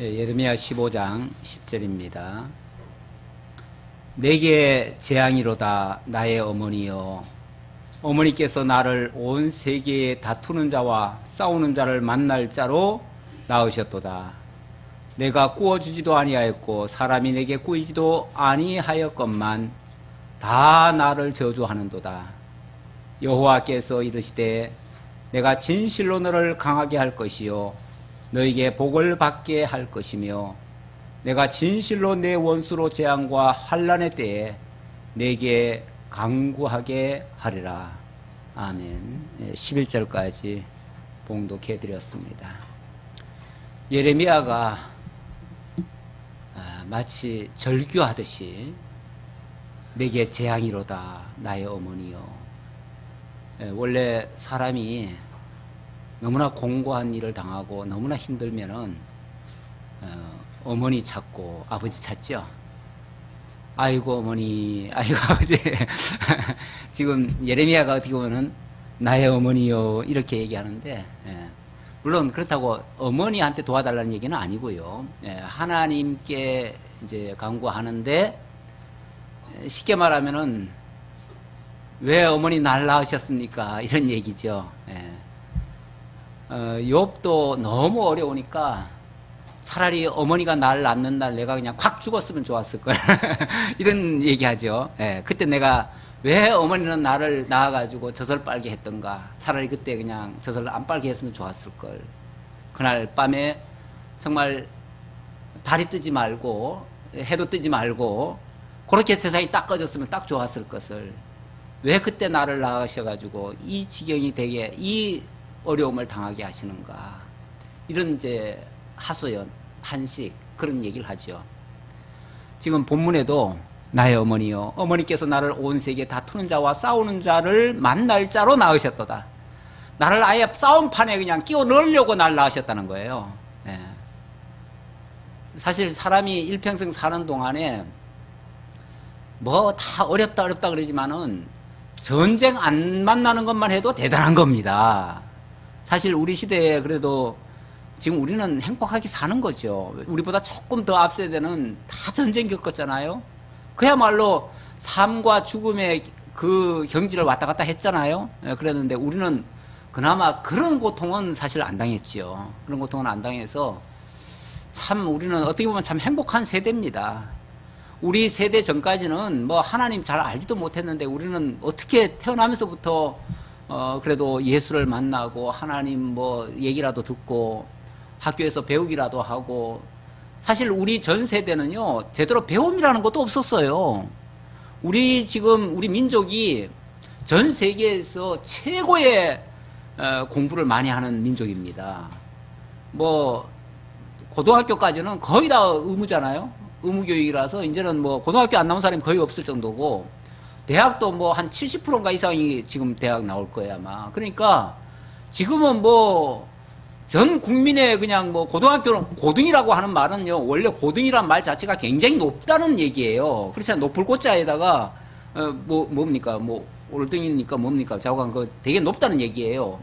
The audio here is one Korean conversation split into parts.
예레미야 15장 10절입니다. 내게 재앙이로다 나의 어머니여, 어머니께서 나를 온 세계에 다투는 자와 싸우는 자를 만날 자로 낳으셨도다. 내가 꾸어주지도 아니하였고 사람이 내게 꾸이지도 아니하였건만 다 나를 저주하는도다. 여호와께서 이르시되 내가 진실로 너를 강하게 할 것이요 너에게 복을 받게 할 것이며 내가 진실로 내 원수로 재앙과 환난의 때에 내게 강구하게 하리라. 아멘. 11절까지 봉독해 드렸습니다. 예레미야가 마치 절규하듯이 내게 재앙이로다 나의 어머니여. 원래 사람이 너무나 공고한 일을 당하고 너무나 힘들면은 어머니 찾고 아버지 찾죠. 아이고 어머니, 아이고 아버지. 지금 예레미야가 어떻게 보면은 나의 어머니요 이렇게 얘기하는데, 물론 그렇다고 어머니한테 도와달라는 얘기는 아니고요. 하나님께 이제 간구하는데, 쉽게 말하면은 왜 어머니 날 낳으셨습니까? 이런 얘기죠. 욥도 너무 어려우니까 차라리 어머니가 날 낳는 날 내가 그냥 콱 죽었으면 좋았을 걸. 이런 얘기하죠. 그때 내가 왜 어머니는 나를 낳아가지고 젖을 빨게 했던가. 차라리 그때 그냥 젖을 안 빨게 했으면 좋았을 걸. 그날 밤에 정말 달이 뜨지 말고 해도 뜨지 말고 그렇게 세상이 딱 꺼졌으면 딱 좋았을 것을 왜 그때 나를 낳으셔가지고 이 지경이 되게 이 어려움을 당하게 하시는가. 이런 이제 하소연, 탄식, 그런 얘기를 하죠. 지금 본문에도 나의 어머니요, 어머니께서 나를 온 세계에 다투는 자와 싸우는 자를 만날 자로 낳으셨도다. 나를 아예 싸움판에 그냥 끼워 넣으려고 날 낳으셨다는 거예요. 사실 사람이 일평생 사는 동안에 뭐 다 어렵다 그러지만은 전쟁 안 만나는 것만 해도 대단한 겁니다. 사실 우리 시대에 그래도 지금 우리는 행복하게 사는 거죠. 우리보다 조금 더 앞 세대는 다 전쟁 겪었잖아요. 그야말로 삶과 죽음의 그 경지를 왔다 갔다 했잖아요. 그랬는데 우리는 그나마 그런 고통은 사실 안 당했죠. 그런 고통은 안 당해서 참 우리는 어떻게 보면 참 행복한 세대입니다. 우리 세대 전까지는 뭐 하나님 잘 알지도 못했는데 우리는 어떻게 태어나면서부터 그래도 예수를 만나고 하나님 뭐 얘기라도 듣고 학교에서 배우기라도 하고, 사실 우리 전 세대는요 제대로 배움이라는 것도 없었어요. 우리 지금 우리 민족이 전 세계에서 최고의 공부를 많이 하는 민족입니다. 뭐 고등학교까지는 거의 다 의무잖아요. 의무교육이라서 이제는 뭐 고등학교 안 나온 사람이 거의 없을 정도고, 대학도 뭐 한 70%인가 이상이 지금 대학 나올 거예요 아마. 그러니까 지금은 뭐 전 국민의 그냥 뭐 고등학교는 고등이라고 하는 말은요 원래 고등이란 말 자체가 굉장히 높다는 얘기예요. 그렇잖아요. 높을 꽃자에다가 뭡니까 뭐 올등이니까 뭡니까 자고간 그 되게 높다는 얘기예요.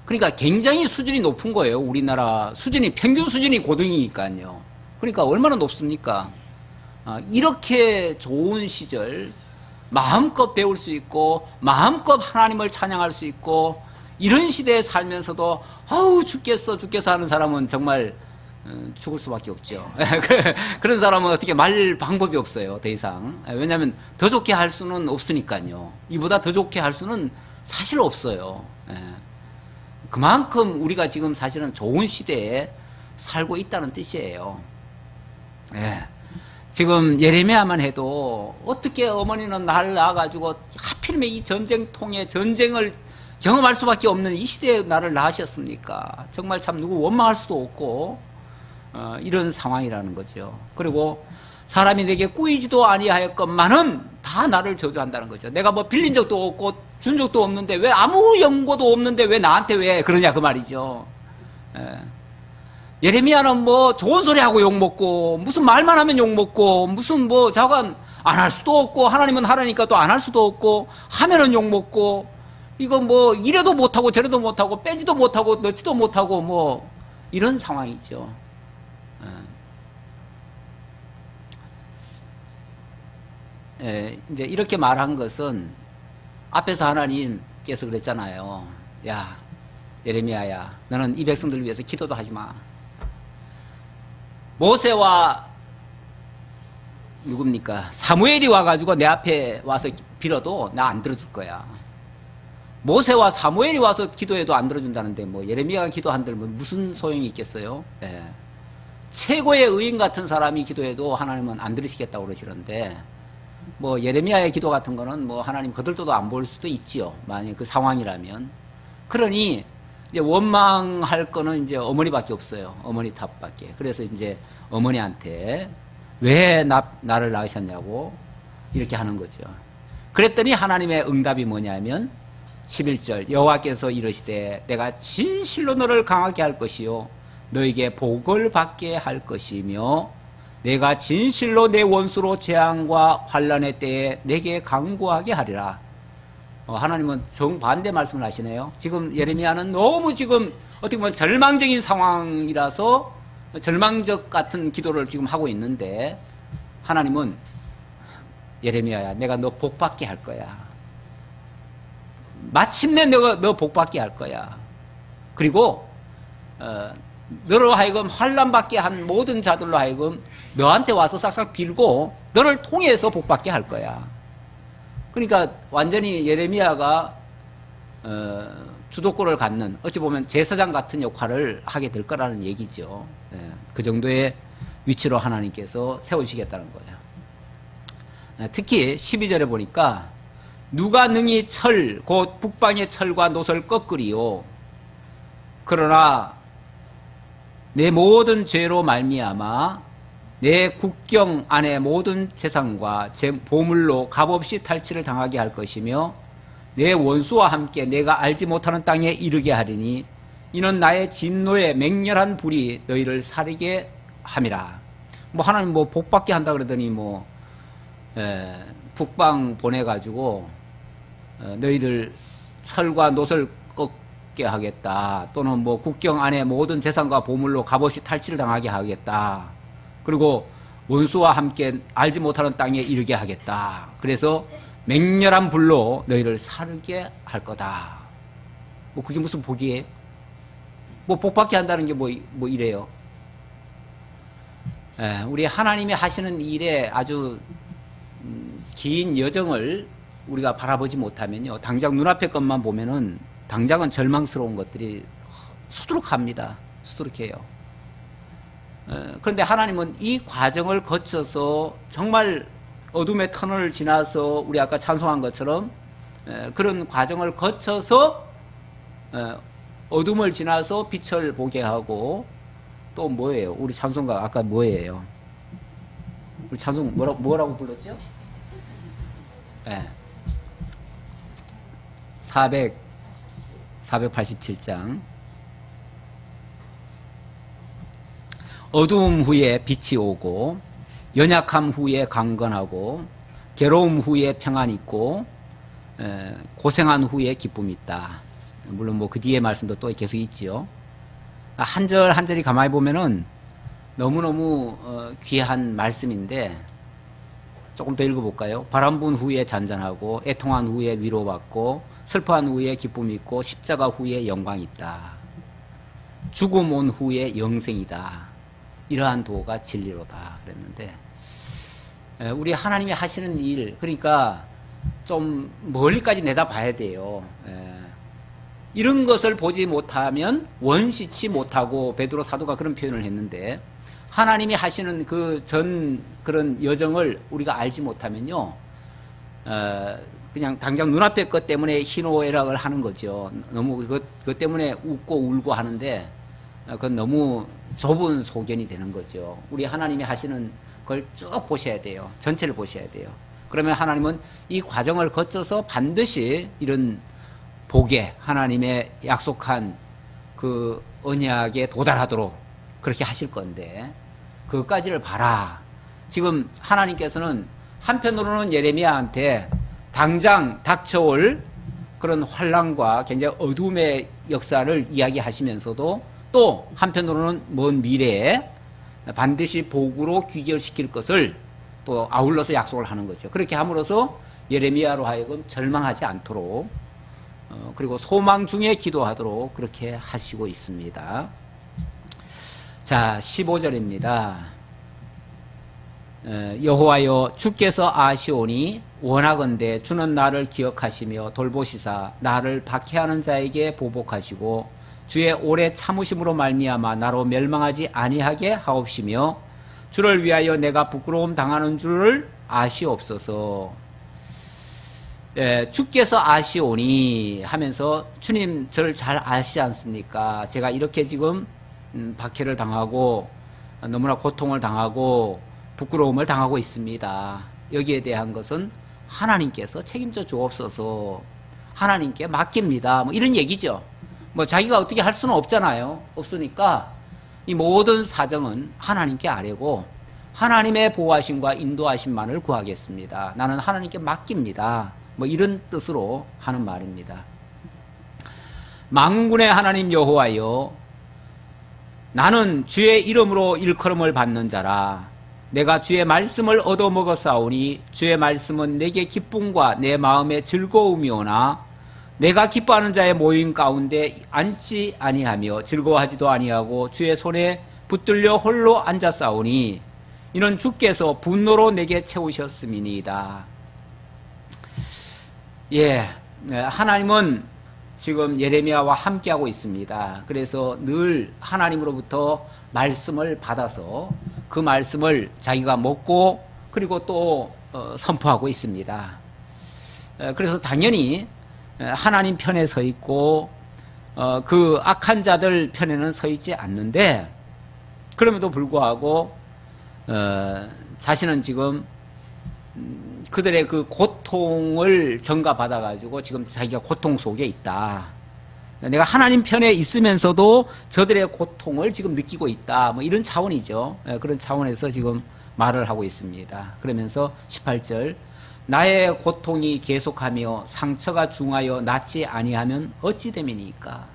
그러니까 굉장히 수준이 높은 거예요. 우리나라 수준이 평균 수준이 고등이니까요. 그러니까 얼마나 높습니까? 이렇게 좋은 시절 마음껏 배울 수 있고 마음껏 하나님을 찬양할 수 있고 이런 시대에 살면서도 아우 죽겠어 하는 사람은 정말 죽을 수밖에 없죠. 그런 사람은 어떻게 말 방법이 없어요. 더 이상. 왜냐하면 더 좋게 할 수는 없으니까요. 이보다 더 좋게 할 수는 사실 없어요. 그만큼 우리가 지금 사실은 좋은 시대에 살고 있다는 뜻이에요. 지금 예레미야만 해도 어떻게 어머니는 나를 낳아가지고 하필이면 이 전쟁통에 전쟁을 경험할 수밖에 없는 이 시대에 나를 낳으셨습니까? 정말 참 누구 원망할 수도 없고 이런 상황이라는 거죠. 그리고 사람이 내게 꾸이지도 아니하였건만은 다 나를 저주한다는 거죠. 내가 뭐 빌린 적도 없고 준 적도 없는데 왜 아무 연고도 없는데 왜 나한테 왜 그러냐 그 말이죠. 예레미야는 뭐 좋은 소리 하고 욕먹고 무슨 말만 하면 욕먹고 무슨 뭐 자관 안 할 수도 없고 하나님은 하라니까 또 안 할 수도 없고 하면은 욕먹고 이거 이래도 못하고 저래도 못하고 빼지도 못하고 넣지도 못하고 이런 상황이죠. 이제 이렇게 말한 것은 앞에서 하나님께서 그랬잖아요. 야, 예레미야야, 너는 이 백성들을 위해서 기도도 하지 마. 모세와 누굽니까? 사무엘이 와가지고 내 앞에 와서 빌어도 나 안 들어줄 거야. 모세와 사무엘이 와서 기도해도 안 들어준다는데 뭐 예레미야가 기도한들 뭐 무슨 소용이 있겠어요? 예. 최고의 의인 같은 사람이 기도해도 하나님은 안 들으시겠다고 그러시는데 뭐 예레미야의 기도 같은 거는 뭐 하나님 거들떠도 안 볼 수도 있지요. 만약 그 상황이라면. 그러니 이제 원망할 거는 이제 어머니밖에 없어요. 어머니 탓밖에. 그래서 이제 어머니한테 왜 나를 낳으셨냐고 이렇게 하는 거죠. 그랬더니 하나님의 응답이 뭐냐면 11절 여호와께서 이르시되 내가 진실로 너를 강하게 할 것이요 너에게 복을 받게 할 것이며 내가 진실로 내 원수로 재앙과 환난의 때에 내게 강구하게 하리라. 하나님은 정반대 말씀을 하시네요. 지금 예레미야는 너무 지금 어떻게 보면 절망적인 상황이라서 절망적 같은 기도를 지금 하고 있는데 하나님은 예레미야야 내가 너 복받게 할 거야. 마침내 너 복받게 할 거야. 그리고 너로 하여금 환난받게 한 모든 자들로 하여금 너한테 와서 싹싹 빌고 너를 통해서 복받게 할 거야. 그러니까 완전히 예레미야가 주도권을 갖는 어찌 보면 제사장 같은 역할을 하게 될 거라는 얘기죠. 그 정도의 위치로 하나님께서 세우시겠다는 거예요. 특히 12절에 보니까 누가 능히 철 곧 북방의 철과 노설 꺾으리요 그러나 내 모든 죄로 말미암아 내 국경 안의 모든 재산과 보물로 값없이 탈취를 당하게 할 것이며 내 원수와 함께 내가 알지 못하는 땅에 이르게 하리니 이는 나의 진노의 맹렬한 불이 너희를 사르게 함이라. 뭐 하나님 뭐 복받게 한다 그러더니 뭐 북방 보내가지고 너희들 철과 노설 꺾게 하겠다. 또는 뭐 국경 안에 모든 재산과 보물로 값없이 탈취를 당하게 하겠다. 그리고 원수와 함께 알지 못하는 땅에 이르게 하겠다. 그래서 맹렬한 불로 너희를 사르게 할 거다. 뭐 그게 무슨 복이에요? 뭐 복받게 한다는 게 뭐 이래요. 우리 하나님이 하시는 일에 아주 긴 여정을 우리가 바라보지 못하면요. 당장 눈앞의 것만 보면은 당장은 절망스러운 것들이 수두룩합니다. 수두룩해요. 그런데 하나님은 이 과정을 거쳐서 정말 어둠의 터널을 지나서 우리 아까 찬송한 것처럼 그런 과정을 거쳐서 어둠을 지나서 빛을 보게 하고 또 뭐예요? 우리 찬송가 아까 뭐예요? 우리 찬송 뭐라고 불렀죠? 487장 어두움 후에 빛이 오고 연약함 후에 강건하고 괴로움 후에 평안이 있고 고생한 후에 기쁨이 있다. 물론 뭐 그 뒤에 말씀도 또 계속 있지요. 한 절 한 절이 가만히 보면은 너무너무 귀한 말씀인데 조금 더 읽어볼까요? 바람 분 후에 잔잔하고 애통한 후에 위로받고 슬퍼한 후에 기쁨이 있고 십자가 후에 영광이 있다. 죽음 온 후에 영생이다. 이러한 도가 진리로다 그랬는데 우리 하나님이 하시는 일 그러니까 좀 멀리까지 내다봐야 돼요. 이런 것을 보지 못하면 원시치 못하고 베드로 사도가 그런 표현을 했는데 하나님이 하시는 그 그런 여정을 우리가 알지 못하면요 그냥 당장 눈앞의 것 때문에 희노애락을 하는 거죠. 너무 그것 때문에 웃고 울고 하는데 그건 너무 좁은 소견이 되는 거죠. 우리 하나님이 하시는 걸 쭉 보셔야 돼요. 전체를 보셔야 돼요. 그러면 하나님은 이 과정을 거쳐서 반드시 이런 복에 하나님의 약속한 그 언약에 도달하도록 그렇게 하실 건데 그것까지를 봐라. 지금 하나님께서는 한편으로는 예레미야한테 당장 닥쳐올 그런 환난과 굉장히 어둠의 역사를 이야기하시면서도 또 한편으로는 먼 미래에 반드시 복으로 귀결시킬 것을 또 아울러서 약속을 하는 거죠. 그렇게 함으로써 예레미야로 하여금 절망하지 않도록 그리고 소망 중에 기도하도록 그렇게 하시고 있습니다. 자, 15절입니다. 여호와여 주께서 아시오니 원하건대 주는 나를 기억하시며 돌보시사 나를 박해하는 자에게 보복하시고 주의 오래 참으심으로 말미암아 나로 멸망하지 아니하게 하옵시며 주를 위하여 내가 부끄러움 당하는 줄을 아시옵소서. 주께서 아시오니 하면서 주님 저를 잘 아시지 않습니까? 제가 이렇게 지금 박해를 당하고 너무나 고통을 당하고 부끄러움을 당하고 있습니다. 여기에 대한 것은 하나님께서 책임져 주옵소서. 하나님께 맡깁니다. 뭐 이런 얘기죠. 뭐 자기가 어떻게 할 수는 없잖아요. 없으니까 이 모든 사정은 하나님께 아뢰고 하나님의 보호하심과 인도하심만을 구하겠습니다. 나는 하나님께 맡깁니다. 뭐 이런 뜻으로 하는 말입니다. 만군의 하나님 여호와여 나는 주의 이름으로 일컬음을 받는 자라. 내가 주의 말씀을 얻어먹었사오니 주의 말씀은 내게 기쁨과 내 마음의 즐거움이오나 내가 기뻐하는 자의 모임 가운데 앉지 아니하며 즐거워하지도 아니하고 주의 손에 붙들려 홀로 앉았사오니 이는 주께서 분노로 내게 채우셨음이니이다. 하나님은 지금 예레미야와 함께하고 있습니다. 그래서 늘 하나님으로부터 말씀을 받아서 그 말씀을 자기가 먹고 그리고 또 선포하고 있습니다. 그래서 당연히 하나님 편에 서 있고 그 악한 자들 편에는 서 있지 않는데 그럼에도 불구하고 자신은 지금 그들의 그 고통을 전가받아 가지고 지금 자기가 고통 속에 있다. 내가 하나님 편에 있으면서도 저들의 고통을 지금 느끼고 있다. 뭐 이런 차원이죠. 그런 차원에서 지금 말을 하고 있습니다. 그러면서 18절 나의 고통이 계속하며 상처가 중하여 낫지 아니하면 어찌 됨이니까.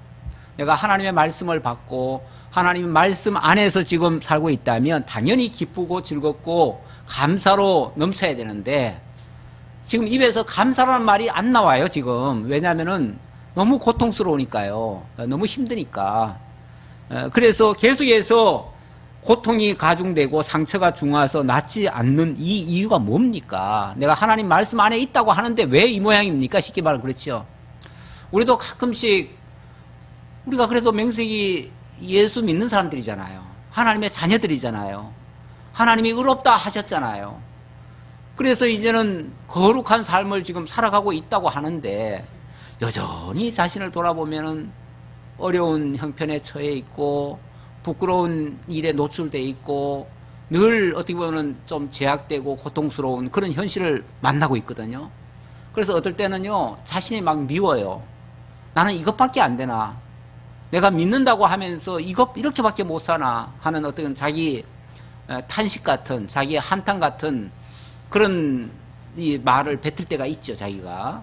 내가 하나님의 말씀을 받고 하나님의 말씀 안에서 지금 살고 있다면 당연히 기쁘고 즐겁고 감사로 넘쳐야 되는데 지금 입에서 감사라는 말이 안 나와요. 지금 왜냐하면은 너무 고통스러우니까요. 너무 힘드니까. 그래서 계속해서 고통이 가중되고 상처가 중화해서 낫지 않는 이 이유가 뭡니까? 내가 하나님 말씀 안에 있다고 하는데 왜 이 모양입니까? 쉽게 말하면 그렇죠. 우리도 가끔씩 우리가 그래도 명색이 예수 믿는 사람들이잖아요. 하나님의 자녀들이잖아요. 하나님이 의롭다 하셨잖아요. 그래서 이제는 거룩한 삶을 지금 살아가고 있다고 하는데 여전히 자신을 돌아보면은 어려운 형편에 처해 있고 부끄러운 일에 노출되어 있고 늘 어떻게 보면 좀 제약되고 고통스러운 그런 현실을 만나고 있거든요. 그래서 어떨 때는요 자신이 막 미워요. 나는 이것밖에 안 되나, 내가 믿는다고 하면서 이렇게밖에 못 사나 하는 어떤 자기 탄식 같은, 자기 한탄 같은 그런 이 말을 뱉을 때가 있죠. 자기가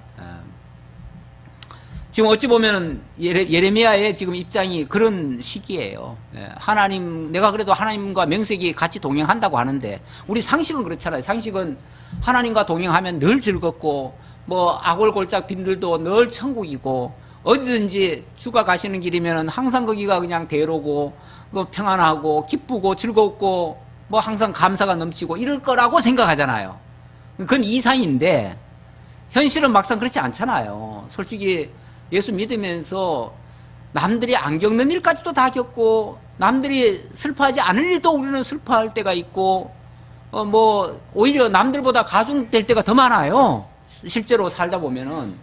지금 어찌 보면 예레미야의 지금 입장이 그런 시기예요. 하나님, 내가 그래도 하나님과 명색이 같이 동행한다고 하는데 우리 상식은 그렇잖아요. 상식은 하나님과 동행하면 늘 즐겁고 뭐 아골골짝 빈들도 늘 천국이고 어디든지 주가 가시는 길이면 항상 거기가 그냥 대로고 뭐 평안하고 기쁘고 즐겁고 뭐 항상 감사가 넘치고 이럴 거라고 생각하잖아요. 그건 이상인데 현실은 막상 그렇지 않잖아요. 솔직히 예수 믿으면서 남들이 안 겪는 일까지도 다 겪고 남들이 슬퍼하지 않을 일도 우리는 슬퍼할 때가 있고 뭐 오히려 남들보다 가중될 때가 더 많아요. 실제로 살다 보면은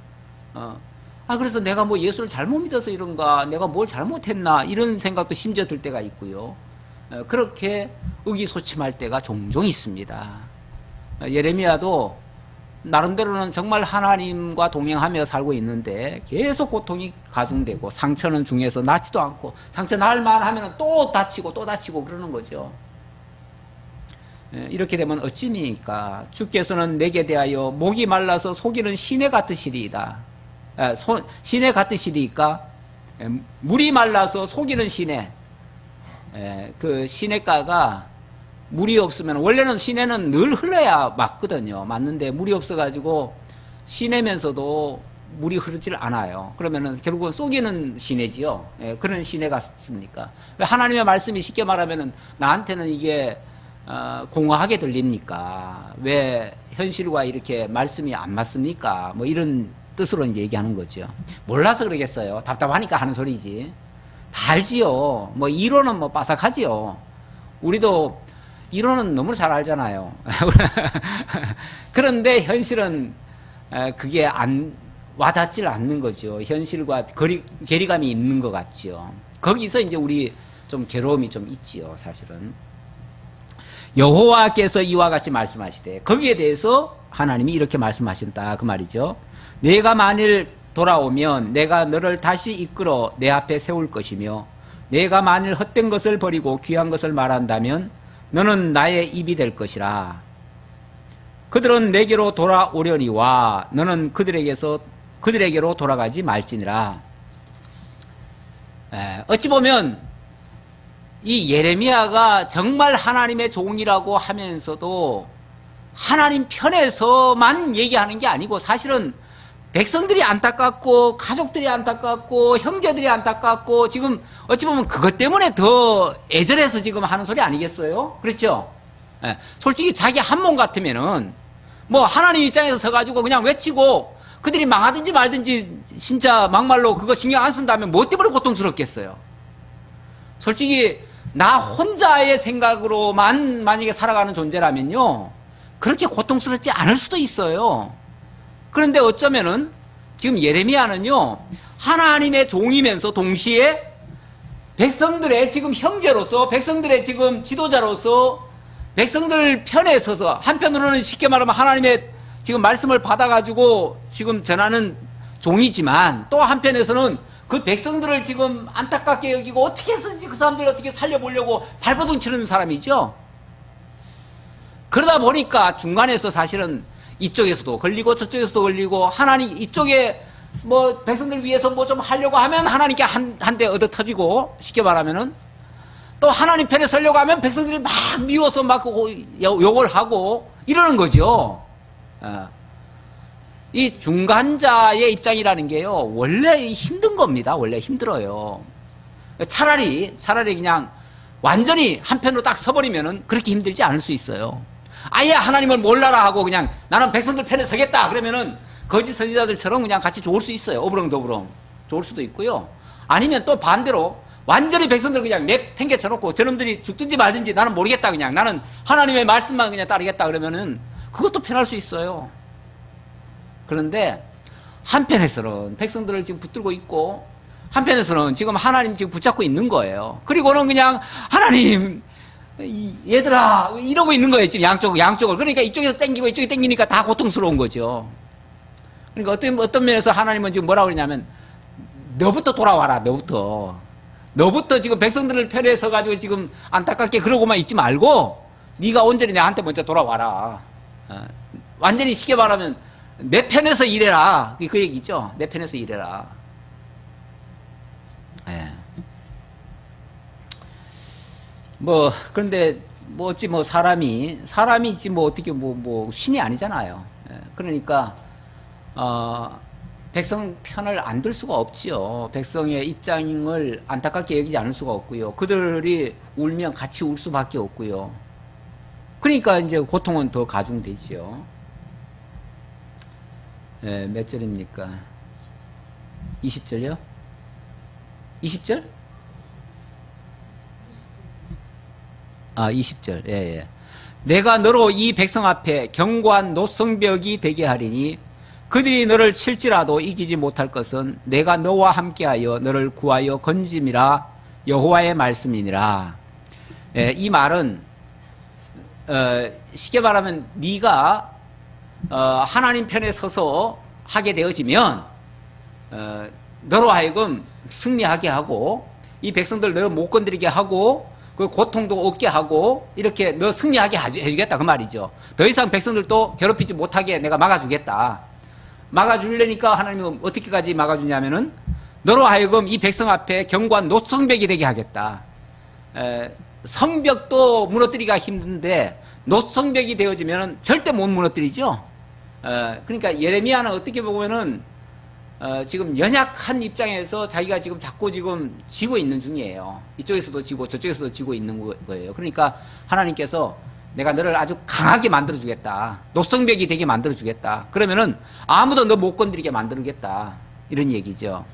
그래서 내가 뭐 예수를 잘못 믿어서 이런가, 내가 뭘 잘못했나 이런 생각도 심지어 들 때가 있고요. 그렇게 의기소침할 때가 종종 있습니다. 예레미야도 나름대로는 정말 하나님과 동행하며 살고 있는데 계속 고통이 가중되고 상처는 중에서 낫지도 않고 상처 날만 하면 또 다치고 또 다치고 그러는 거죠. 이렇게 되면 어찌니까 주께서는 내게 대하여 목이 말라서 속이는 시내 같으시리이다. 시내 같으시리니까 물이 말라서 속이는 시내, 그 시냇가가 물이 없으면 원래는 시내는 늘 흘러야 맞거든요. 맞는데 물이 없어가지고 시내면서도 물이 흐르질 않아요. 그러면은 결국은 쏘기는 시내지요. 예, 그런 시내 같습니까? 왜 하나님의 말씀이 쉽게 말하면은 나한테는 이게 공허하게 들립니까? 왜 현실과 이렇게 말씀이 안 맞습니까? 뭐 이런 뜻으로 이제 얘기하는 거죠. 몰라서 그러겠어요. 답답하니까 하는 소리지. 다 알지요. 뭐 이론은 뭐 빠삭하지요. 우리도 이론은 너무 잘 알잖아요. 그런데 현실은 그게 안 와닿질 않는 거죠. 현실과 괴리감이 있는 것 같지요. 거기서 이제 우리 좀 괴로움이 좀 있지요, 사실은. 여호와께서 이와 같이 말씀하시되, 거기에 대해서 하나님이 이렇게 말씀하신다 그 말이죠. 내가 만일 돌아오면 내가 너를 다시 이끌어 내 앞에 세울 것이며, 내가 만일 헛된 것을 버리고 귀한 것을 말한다면 너는 나의 입이 될 것이라. 그들은 내게로 돌아오려니와 너는 그들에게로 돌아가지 말지니라. 어찌 보면 이 예레미야가 정말 하나님의 종이라고 하면서도 하나님 편에서만 얘기하는 게 아니고, 사실은 백성들이 안타깝고 가족들이 안타깝고 형제들이 안타깝고, 지금 어찌 보면 그것 때문에 더 애절해서 지금 하는 소리 아니겠어요? 그렇죠? 솔직히 자기 한 몸 같으면은 뭐 하나님 입장에서 서가지고 그냥 외치고 그들이 망하든지 말든지 진짜 막말로 그거 신경 안 쓴다면 뭐 때문에 고통스럽겠어요? 솔직히 나 혼자의 생각으로만 만약에 살아가는 존재라면요, 그렇게 고통스럽지 않을 수도 있어요. 그런데 어쩌면은 지금 예레미야는요, 하나님의 종이면서 동시에 백성들의 지금 형제로서, 백성들의 지금 지도자로서 백성들 편에 서서, 한편으로는 쉽게 말하면 하나님의 지금 말씀을 받아가지고 지금 전하는 종이지만, 또 한편에서는 그 백성들을 지금 안타깝게 여기고 어떻게 해서든지 그 사람들을 어떻게 살려보려고 발버둥 치는 사람이죠. 그러다 보니까 중간에서 사실은 이쪽에서도 걸리고 저쪽에서도 걸리고, 하나님 이쪽에 뭐 백성들 위해서 뭐 좀 하려고 하면 하나님께 한 대 얻어 터지고, 쉽게 말하면은 또 하나님 편에 서려고 하면 백성들이 막 미워서 막 욕을 하고 이러는 거죠. 이 중간자의 입장이라는 게요, 원래 힘든 겁니다. 원래 힘들어요. 차라리 그냥 완전히 한편으로 딱 서버리면은 그렇게 힘들지 않을 수 있어요. 아예 하나님을 몰라라 하고 그냥 나는 백성들 편에 서겠다 그러면은 거짓 선지자들처럼 그냥 같이 좋을 수 있어요. 어부렁더부렁 좋을 수도 있고요. 아니면 또 반대로 완전히 백성들 그냥 내팽개쳐놓고 저놈들이 죽든지 말든지 나는 모르겠다, 그냥 나는 하나님의 말씀만 그냥 따르겠다 그러면은 그것도 편할 수 있어요. 그런데 한편에서는 백성들을 지금 붙들고 있고, 한편에서는 지금 하나님 지금 붙잡고 있는 거예요. 그리고는 그냥 하나님 얘들아 이러고 있는 거예요. 지금 양쪽을. 그러니까 이쪽에서 땡기고 이쪽에 땡기니까 다 고통스러운 거죠. 그러니까 어떤 면에서 하나님은 지금 뭐라고 그러냐면, 너부터 돌아와라. 너부터 지금 백성들을 편에 서가지고 지금 안타깝게 그러고만 있지 말고 네가 온전히 나한테 먼저 돌아와라. 완전히 쉽게 말하면 내 편에서 일해라. 그 얘기죠. 내 편에서 일해라. 그런데 어찌 사람이지 어떻게 신이 아니잖아요. 그러니까 백성 편을 안 들 수가 없지요. 백성의 입장을 안타깝게 여기지 않을 수가 없고요. 그들이 울면 같이 울 수밖에 없고요. 그러니까 이제 고통은 더 가중되지요. 몇 절입니까? 20절요? 20절? 20절. 예. 내가 너로 이 백성 앞에 견고한 노성벽이 되게 하리니 그들이 너를 칠지라도 이기지 못할 것은 내가 너와 함께하여 너를 구하여 건짐이라 여호와의 말씀이니라. 이 말은 쉽게 말하면 네가 하나님 편에 서서 하게 되어지면 너로 하여금 승리하게 하고, 이 백성들 너 못 건드리게 하고, 그 고통도 없게 하고, 이렇게 너 승리하게 해주겠다 그 말이죠. 더 이상 백성들도 괴롭히지 못하게 내가 막아주겠다. 막아주려니까 하나님은 어떻게까지 막아주냐면은 너로 하여금 이 백성 앞에 견고한 노성벽이 되게 하겠다. 성벽도 무너뜨리기가 힘든데 노성벽이 되어지면 절대 못 무너뜨리죠. 그러니까 예레미야는 어떻게 보면은 지금 연약한 입장에서 자기가 지금 자꾸 지금 지고 있는 중이에요. 이쪽에서도 지고 저쪽에서도 지고 있는 거예요. 그러니까 하나님께서 내가 너를 아주 강하게 만들어 주겠다. 노성벽이 되게 만들어 주겠다. 그러면은 아무도 너 못 건드리게 만들어 주겠다. 이런 얘기죠.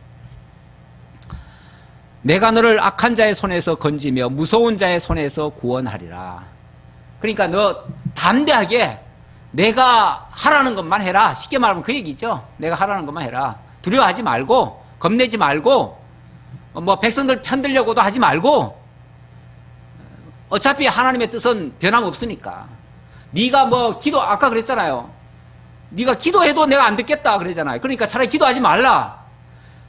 내가 너를 악한 자의 손에서 건지며 무서운 자의 손에서 구원하리라. 그러니까 너 담대하게 내가 하라는 것만 해라. 쉽게 말하면 그 얘기죠. 내가 하라는 것만 해라. 두려워하지 말고 겁내지 말고 뭐 백성들 편들려고도 하지 말고 어차피 하나님의 뜻은 변함없으니까. 네가 뭐 기도 아까 그랬잖아요. 네가 기도해도 내가 안 듣겠다 그러잖아요. 그러니까 차라리 기도하지 말라.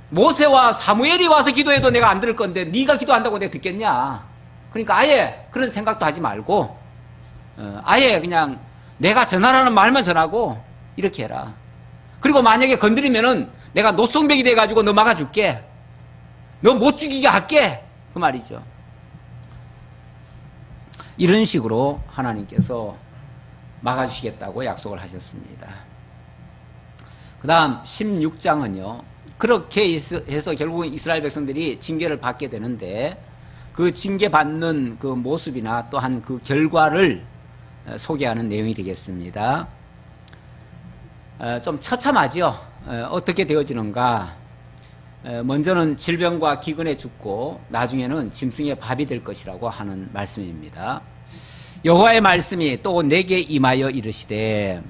모세와 사무엘이 와서 기도해도 내가 안 들을 건데 네가 기도한다고 내가 듣겠냐. 그러니까 아예 그런 생각도 하지 말고 아예 그냥 내가 전하라는 말만 전하고 이렇게 해라. 그리고 만약에 건드리면은 내가 노성벽이 돼가지고 너 막아줄게. 너 못 죽이게 할게. 그 말이죠. 이런 식으로 하나님께서 막아주시겠다고 약속을 하셨습니다. 그 다음 16장은요. 그렇게 해서 결국은 이스라엘 백성들이 징계를 받게 되는데 그 징계받는 그 모습이나 또한 그 결과를 소개하는 내용이 되겠습니다. 좀 처참하죠. 어떻게 되어지는가. 먼저는 질병과 기근에 죽고 나중에는 짐승의 밥이 될 것이라고 하는 말씀입니다. 여호와의 말씀이 또 내게 임하여 이르시되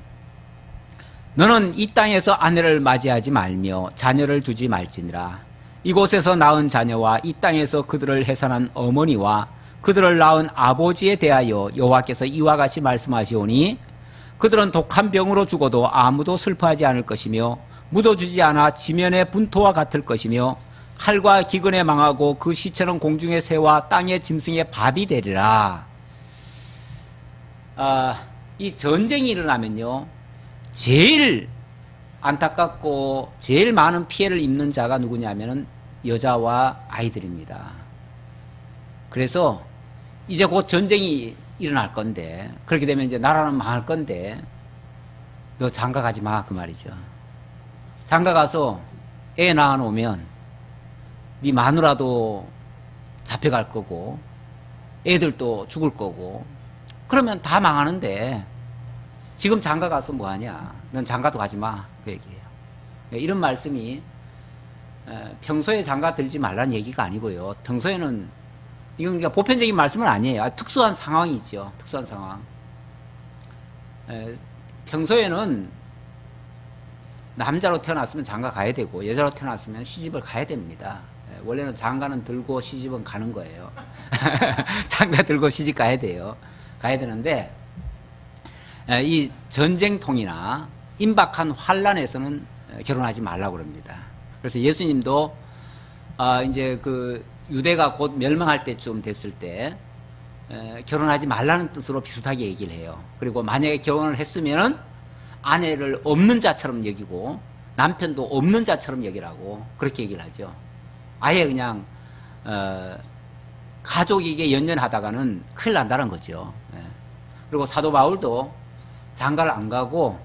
너는 이 땅에서 아내를 맞이하지 말며 자녀를 두지 말지니라. 이곳에서 낳은 자녀와 이 땅에서 그들을 해산한 어머니와 그들을 낳은 아버지에 대하여 여호와께서 이와 같이 말씀하시오니 그들은 독한 병으로 죽어도 아무도 슬퍼하지 않을 것이며 묻어주지 않아 지면의 분토와 같을 것이며 칼과 기근에 망하고 그 시체는 공중의 새와 땅의 짐승의 밥이 되리라. 이 전쟁이 일어나면요 제일 안타깝고 제일 많은 피해를 입는 자가 누구냐면은 여자와 아이들입니다. 그래서 이제 곧 전쟁이 일어날 건데 그렇게 되면 이제 나라는 망할 건데 너 장가 가지 마 그 말이죠. 장가 가서 애 낳아 놓으면 네 마누라도 잡혀갈 거고 애들도 죽을 거고 그러면 다 망하는데 지금 장가 가서 뭐하냐. 넌 장가도 가지 마 그 얘기예요. 이런 말씀이 평소에 장가 들지 말라는 얘기가 아니고요. 평소에는 이건 그러니까 보편적인 말씀은 아니에요. 특수한 상황이죠. 특수한 상황. 평소에는 남자로 태어났으면 장가 가야 되고 여자로 태어났으면 시집을 가야 됩니다. 원래는 장가는 들고 시집은 가는 거예요. 장가 들고 시집 가야 돼요. 가야 되는데 이 전쟁통이나 임박한 환란에서는 결혼하지 말라고 그럽니다. 그래서 예수님도 이제 그 유대가 곧 멸망할 때쯤 됐을 때 결혼하지 말라는 뜻으로 비슷하게 얘기를 해요. 그리고 만약에 결혼을 했으면은 아내를 없는 자처럼 여기고 남편도 없는 자처럼 여기라고 그렇게 얘기를 하죠. 아예 그냥 가족에게 연연하다가는 큰일 난다는 거죠. 그리고 사도 바울도 장가를 안 가고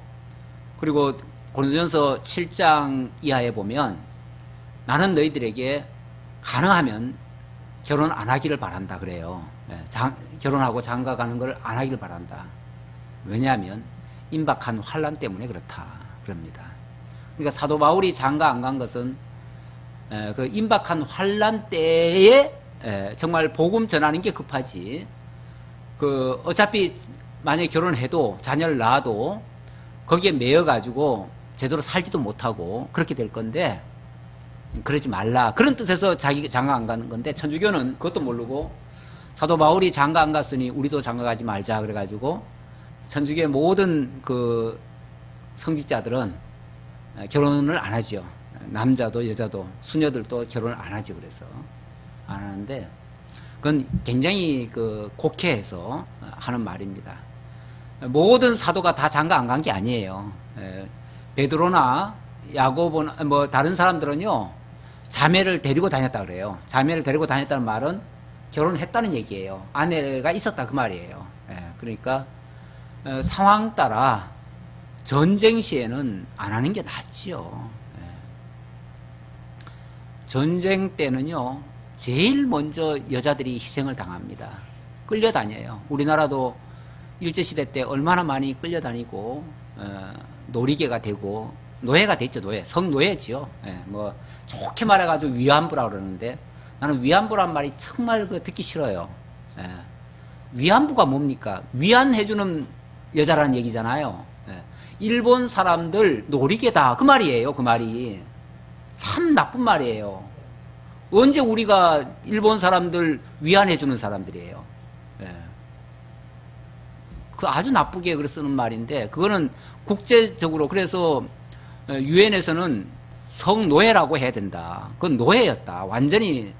그리고 고린도전서 7장 이하에 보면 나는 너희들에게 가능하면 결혼 안 하기를 바란다 그래요. 결혼하고 장가 가는 걸 안 하기를 바란다. 왜냐하면 임박한 환란 때문에 그렇다 그럽니다. 그러니까 사도 바울이 장가 안 간 것은 그 임박한 환란 때에 정말 복음 전하는 게 급하지. 그 어차피 만약에 결혼해도 자녀를 낳아도 거기에 매여 가지고 제대로 살지도 못하고 그렇게 될 건데 그러지 말라 그런 뜻에서 자기 장가 안 가는 건데 천주교는 그것도 모르고 사도 바울이 장가 안 갔으니 우리도 장가 가지 말자 그래가지고 천주교의 모든 그 성직자들은 결혼을 안 하죠. 남자도 여자도 수녀들도 결혼을 안 하죠. 그래서 안 하는데 그건 굉장히 그 곡해해서 하는 말입니다. 모든 사도가 다 장가 안 간 게 아니에요. 베드로나 야고보나 뭐 다른 사람들은요 자매를 데리고 다녔다 그래요. 자매를 데리고 다녔다는 말은 결혼했다는 얘기예요. 아내가 있었다 그 말이에요. 예, 그러니까 상황 따라 전쟁 시에는 안 하는 게 낫지요. 예. 전쟁 때는요, 제일 먼저 여자들이 희생을 당합니다. 끌려다녀요. 우리나라도 일제시대 때 얼마나 많이 끌려다니고 놀이개가 되고 노예가 됐죠. 노예, 성노예지요. 예, 뭐 좋게 말해가지고 위안부라 그러는데 나는 위안부란 말이 정말 듣기 싫어요. 예. 위안부가 뭡니까? 위안해주는 여자라는 얘기잖아요. 예. 일본 사람들 놀이개다 그 말이에요. 그 말이 참 나쁜 말이에요. 언제 우리가 일본 사람들 위안해주는 사람들이에요. 예. 그 아주 나쁘게 쓰는 말인데 그거는 국제적으로 그래서 유엔에서는 성노예라고 해야 된다. 그건 노예였다. 완전히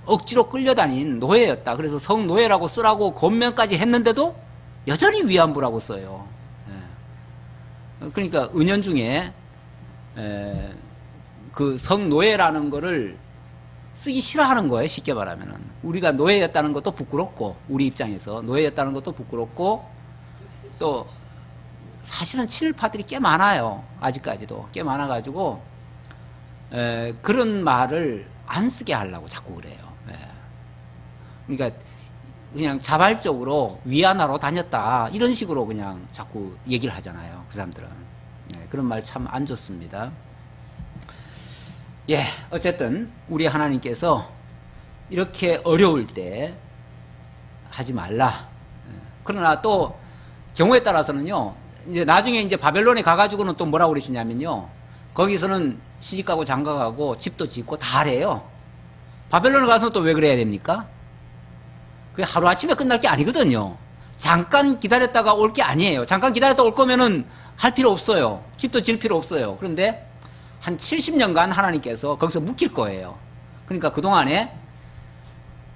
억지로 끌려다닌 노예였다. 그래서 성노예라고 쓰라고 권면까지 했는데도 여전히 위안부라고 써요. 예. 그러니까 은연중에 그 성노예라는 거를 쓰기 싫어하는 거예요. 쉽게 말하면은 우리가 노예였다는 것도 부끄럽고 우리 입장에서 노예였다는 것도 부끄럽고 또 사실은 친일파들이 꽤 많아요. 아직까지도 꽤 많아가지고 그런 말을 안 쓰게 하려고 자꾸 그래요. 예. 그러니까 그냥 자발적으로 위안하러 다녔다 이런 식으로 그냥 자꾸 얘기를 하잖아요. 그 사람들은. 예, 그런 말 참 안 좋습니다. 예, 어쨌든 우리 하나님께서 이렇게 어려울 때 하지 말라. 그러나 또 경우에 따라서는요, 이제 나중에 이제 바벨론에 가가지고는 또 뭐라고 그러시냐면요, 거기서는 시집가고 장가가고 집도 짓고 다 하래요. 바벨론에 가서는 또 왜 그래야 됩니까? 그게 하루아침에 끝날 게 아니거든요. 잠깐 기다렸다가 올 게 아니에요. 잠깐 기다렸다가 올 거면은 할 필요 없어요. 집도 질 필요 없어요. 그런데 한 70년간 하나님께서 거기서 묵힐 거예요. 그러니까 그동안에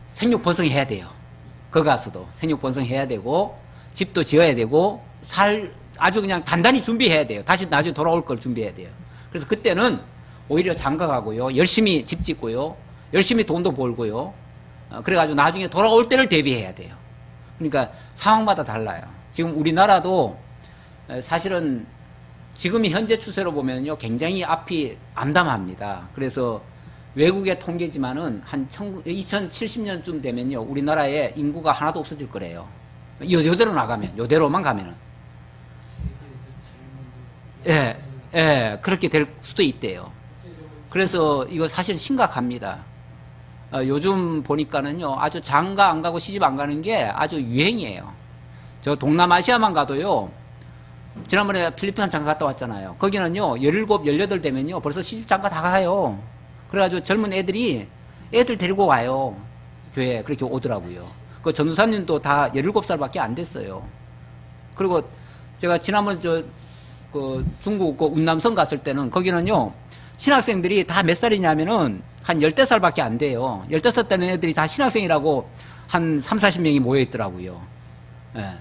생육번성해야 돼요. 거기 가서도 생육번성해야 되고 집도 지어야 되고 아주 그냥 단단히 준비해야 돼요. 다시 나중에 돌아올 걸 준비해야 돼요. 그래서 그때는 오히려 장가가고요. 열심히 집 짓고요. 열심히 돈도 벌고요. 그래가지고 나중에 돌아올 때를 대비해야 돼요. 그러니까 상황마다 달라요. 지금 우리나라도 사실은 지금이 현재 추세로 보면요, 굉장히 앞이 암담합니다. 그래서 외국의 통계지만은 한 2070년쯤 되면요, 우리나라에 인구가 하나도 없어질 거래요. 요대로 나가면, 요대로만 가면은. 예, 예, 그렇게 될 수도 있대요. 그래서 이거 사실 심각합니다. 요즘 보니까는요, 아주 장가 안 가고 시집 안 가는 게 아주 유행이에요. 저 동남아시아만 가도요, 지난번에 필리핀 장가 갔다 왔잖아요. 거기는요, 17, 18 되면요, 벌써 시집 장가 다 가요. 그래가지고 젊은 애들이 애들 데리고 와요. 교회에 그렇게 오더라고요. 그 전도사님도 다 17살밖에 안 됐어요. 그리고 제가 지난번에 그 중국 그 운남성 갔을 때는 거기는요, 신학생들이 다 몇 살이냐면은 한 15살밖에 안 돼요. 15살 되는 애들이 다 신학생이라고 한 3, 40명이 모여 있더라고요. 예.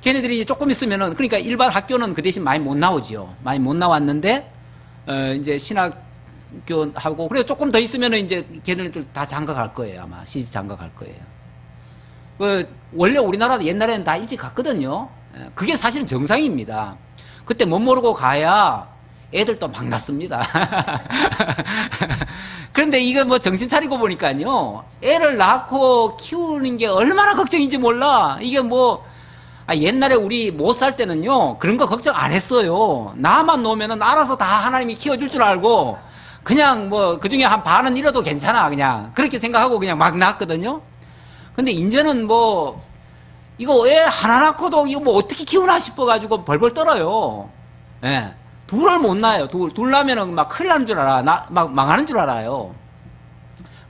걔네들이 조금 있으면은, 그러니까 일반 학교는 그 대신 많이 못 나오지요. 많이 못 나왔는데, 이제 신학교하고, 그래 조금 더 있으면은 이제 걔네들 다 장가 갈 거예요. 아마 시집 장가 갈 거예요. 원래 우리나라도 옛날에는 다 일찍 갔거든요. 그게 사실은 정상입니다. 그때 못 모르고 가야 애들도 막 낳습니다. 그런데 이거 뭐 정신 차리고 보니까요, 애를 낳고 키우는 게 얼마나 걱정인지 몰라. 이게 뭐, 옛날에 우리 못 살 때는요, 그런 거 걱정 안 했어요. 나만 놓으면은 알아서 다 하나님이 키워줄 줄 알고, 그냥 뭐, 그 중에 한 반은 잃어도 괜찮아. 그냥. 그렇게 생각하고 그냥 막 낳았거든요. 근데 이제는 뭐, 이거 애 하나 낳고도 이거 뭐 어떻게 키우나 싶어가지고 벌벌 떨어요. 예. 둘을 못 낳아요. 둘 낳으면은 막 큰일 나는 줄 알아. 막 망하는 줄 알아요.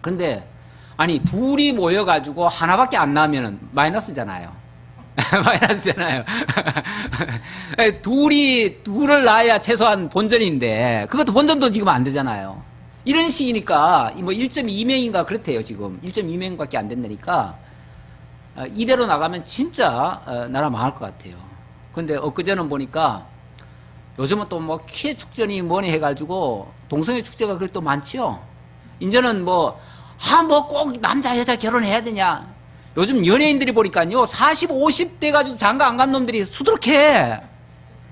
그런데, 아니, 둘이 모여가지고 하나밖에 안 낳으면은 마이너스잖아요. 마이너스잖아요. 둘을 낳아야 최소한 본전인데, 그것도 본전도 지금 안 되잖아요. 이런 식이니까, 뭐 1.2명인가 그렇대요, 지금. 1.2명밖에 안 된다니까, 이대로 나가면 진짜, 나라 망할 것 같아요. 근데 엊그제는 보니까, 요즘은 또 뭐 키의 축전이 뭐니 해가지고, 동성애 축제가 그렇게 또 많지요. 이제는 뭐 꼭 남자, 여자 결혼해야 되냐. 요즘 연예인들이 보니까요, 40, 50대 가지고 장가 안 간 놈들이 수두룩해.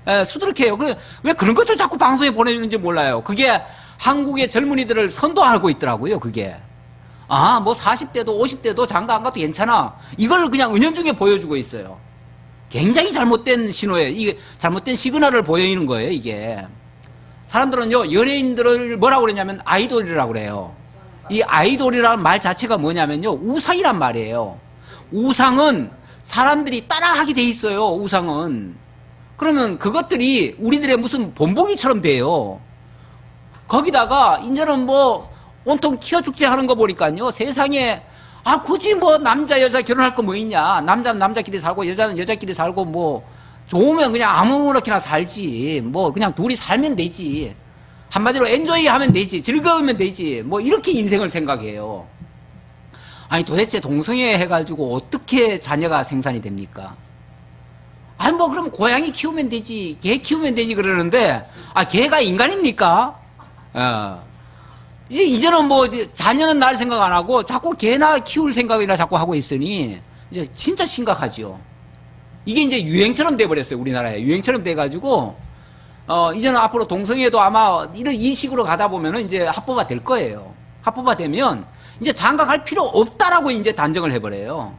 예, 수두룩해요. 왜 그런 것들 자꾸 방송에 보내주는지 몰라요. 그게 한국의 젊은이들을 선도하고 있더라고요, 그게. 아, 뭐 40대도 50대도 장가 안 가도 괜찮아. 이걸 그냥 은연중에 보여주고 있어요. 굉장히 잘못된 신호예요. 이게 잘못된 시그널을 보여주는 거예요, 이게. 사람들은요, 연예인들을 뭐라고 그러냐면 아이돌이라고 그래요. 이 아이돌이라는 말 자체가 뭐냐면요, 우상이란 말이에요. 우상은 사람들이 따라하게 돼 있어요, 우상은. 그러면 그것들이 우리들의 무슨 본보기처럼 돼요. 거기다가 이제는 뭐 온통 키워죽지 하는 거 보니까요, 세상에 굳이 뭐 남자 여자 결혼할 거 뭐 있냐. 남자는 남자끼리 살고 여자는 여자끼리 살고 뭐 좋으면 그냥 아무렇게나 살지. 뭐 그냥 둘이 살면 되지. 한마디로 엔조이 하면 되지. 즐거우면 되지. 뭐 이렇게 인생을 생각해요. 아니 도대체 동성애 해가지고 어떻게 자녀가 생산이 됩니까? 아니 뭐 그럼 고양이 키우면 되지, 개 키우면 되지 그러는데, 개가 인간입니까? 이제는 뭐 자녀는 날 생각 안 하고 자꾸 개나 키울 생각이나 자꾸 하고 있으니 이제 진짜 심각하죠. 이게 이제 유행처럼 돼버렸어요, 우리나라에. 유행처럼 돼가지고 이제는 앞으로 동성애도 아마 이 식으로 가다 보면은 이제 합법화 될 거예요. 합법화 되면 이제 장가 갈 필요 없다라고 이제 단정을 해버려요.